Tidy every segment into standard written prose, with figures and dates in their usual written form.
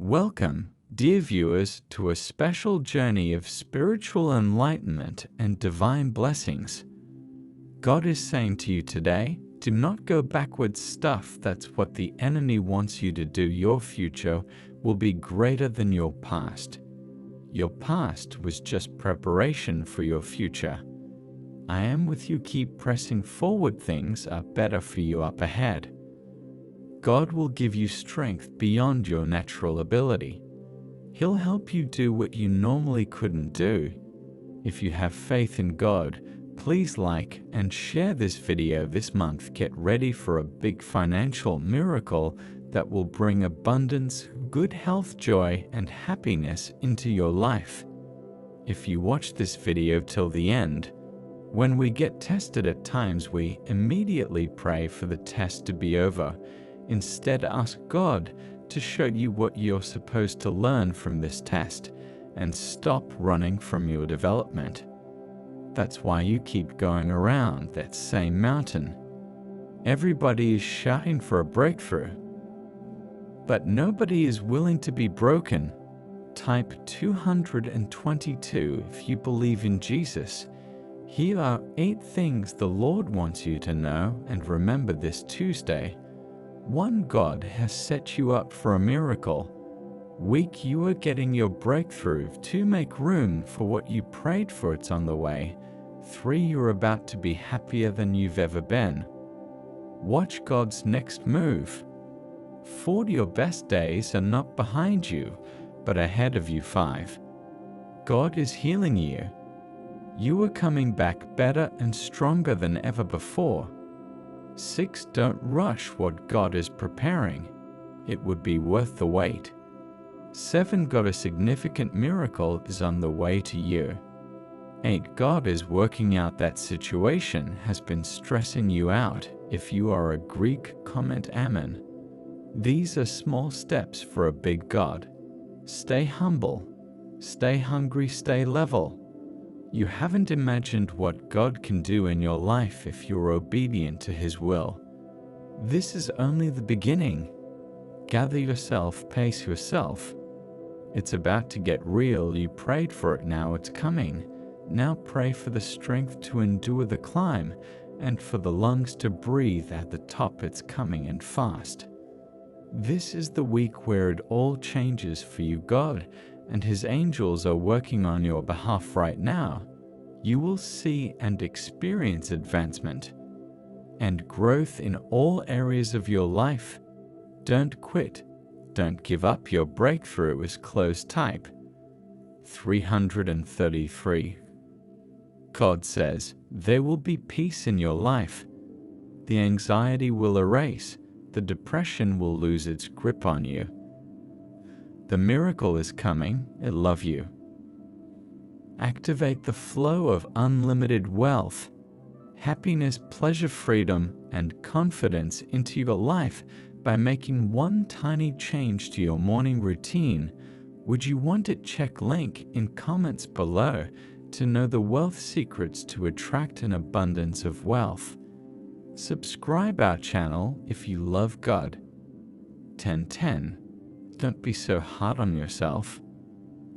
Welcome, dear viewers, to a special journey of spiritual enlightenment and divine blessings. God is saying to you today, do not go backwards. That's what the enemy wants you to do. Your future will be greater than your past. Your past was just preparation for your future. I am with you. Keep pressing forward. Things are better for you up ahead. God will give you strength beyond your natural ability. He'll help you do what you normally couldn't do. If you have faith in God, please like and share this video this month. Get ready for a big financial miracle that will bring abundance, good health, joy, and happiness into your life. If you watch this video till the end, when we get tested at times, we immediately pray for the test to be over. Instead, ask God to show you what you're supposed to learn from this test and stop running from your development. That's why you keep going around that same mountain. Everybody is shouting for a breakthrough, but nobody is willing to be broken. Type 222 if you believe in Jesus. Here are 8 things the Lord wants you to know and remember this Tuesday. 1. God has set you up for a miracle. Week, you are getting your breakthrough. 2. Make room for what you prayed for. It's on the way. 3. You're about to be happier than you've ever been. Watch God's next move. 4. Your best days are not behind you, but ahead of you. 5. God is healing you. You are coming back better and stronger than ever before. 6. Don't rush what God is preparing. It would be worth the wait. 7. God, a significant miracle is on the way to you. 8. God is working out that situation has been stressing you out. If you are a Greek, comment Amen. These are small steps for a big God. Stay humble, stay hungry, stay level. You haven't imagined what God can do in your life if you're obedient to His will. This is only the beginning. Gather yourself, pace yourself. It's about to get real. You prayed for it, now it's coming. Now pray for the strength to endure the climb and for the lungs to breathe at the top. It's coming and fast. This is the week where it all changes for you. God and His angels are working on your behalf right now. You will see and experience advancement and growth in all areas of your life. Don't quit. Don't give up. Your breakthrough is close. Type 333. God says, there will be peace in your life. The anxiety will erase. The depression will lose its grip on you. The miracle is coming. I love you. Activate the flow of unlimited wealth, happiness, pleasure, freedom, and confidence into your life by making one tiny change to your morning routine. Would you want it? Check link in comments below to know the wealth secrets to attract an abundance of wealth. Subscribe our channel if you love God. 10:10. Don't be so hard on yourself.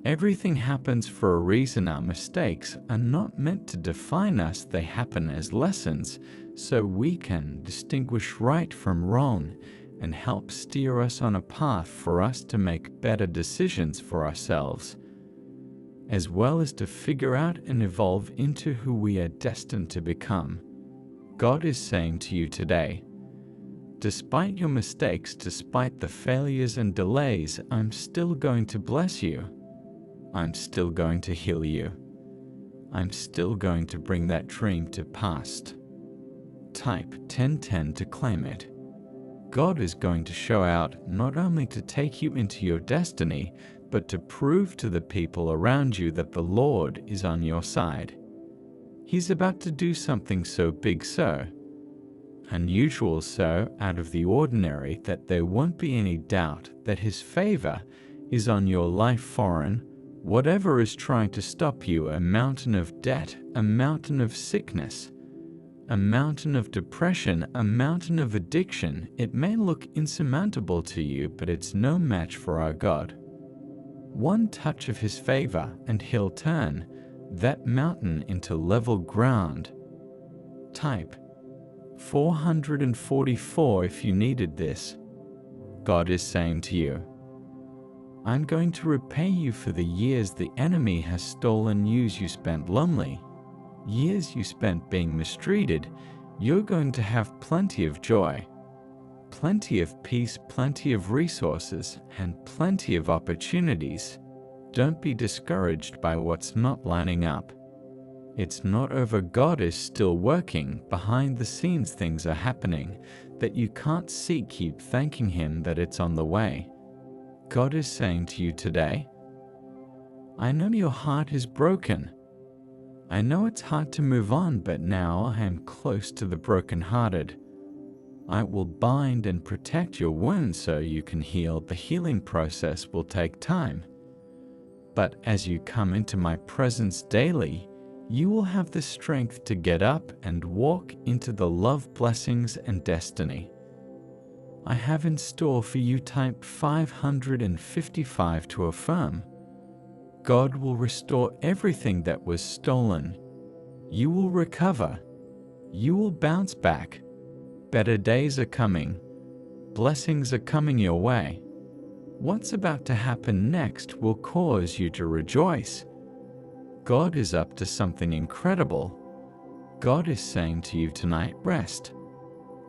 Everything happens for a reason. Our mistakes are not meant to define us. They happen as lessons so we can distinguish right from wrong and help steer us on a path for us to make better decisions for ourselves, as well as to figure out and evolve into who we are destined to become. God is saying to you today, despite your mistakes, despite the failures and delays, I'm still going to bless you. I'm still going to heal you. I'm still going to bring that dream to pass. Type 1010 to claim it. God is going to show out, not only to take you into your destiny, but to prove to the people around you that the Lord is on your side. He's about to do something so big, so unusual, so out of the ordinary that there won't be any doubt that His favor is on your life. Foreign, whatever is trying to stop you, a mountain of debt, a mountain of sickness, a mountain of depression, a mountain of addiction. It may look insurmountable to you, but it's no match for our God. One touch of His favor, and He'll turn that mountain into level ground. Type 444 if you needed this. God is saying to you, I'm going to repay you for the years the enemy has stolen, years you spent lonely, years you spent being mistreated. You're going to have plenty of joy, plenty of peace, plenty of resources, and plenty of opportunities. Don't be discouraged by what's not lining up. It's not over. God is still working. Behind the scenes things are happening that you can't see. Keep thanking Him that it's on the way. God is saying to you today, I know your heart is broken. I know it's hard to move on, but now I am close to the brokenhearted. I will bind and protect your wounds so you can heal. The healing process will take time. But as you come into my presence daily, you will have the strength to get up and walk into the love, blessings, and destiny I have in store for you. Type 555 to affirm. God will restore everything that was stolen. You will recover. You will bounce back. Better days are coming. Blessings are coming your way. What's about to happen next will cause you to rejoice. God is up to something incredible. God is saying to you tonight, rest.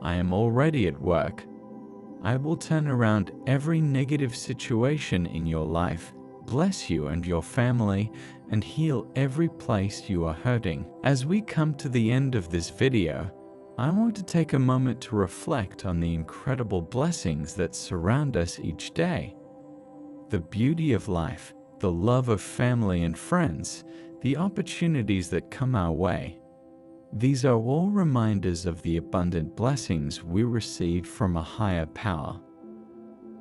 I am already at work. I will turn around every negative situation in your life, bless you and your family, and heal every place you are hurting. As we come to the end of this video, I want to take a moment to reflect on the incredible blessings that surround us each day. The beauty of life, the love of family and friends, the opportunities that come our way. These are all reminders of the abundant blessings we receive from a higher power.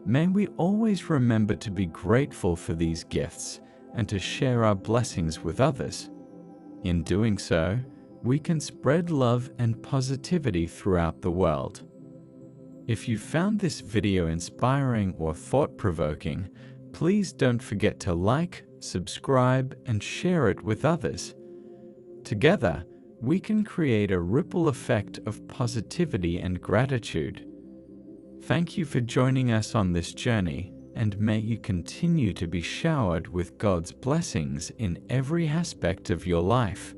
May we always remember to be grateful for these gifts and to share our blessings with others. In doing so, we can spread love and positivity throughout the world. If you found this video inspiring or thought-provoking, please don't forget to like, subscribe, and share it with others. Together, we can create a ripple effect of positivity and gratitude. Thank you for joining us on this journey, and may you continue to be showered with God's blessings in every aspect of your life.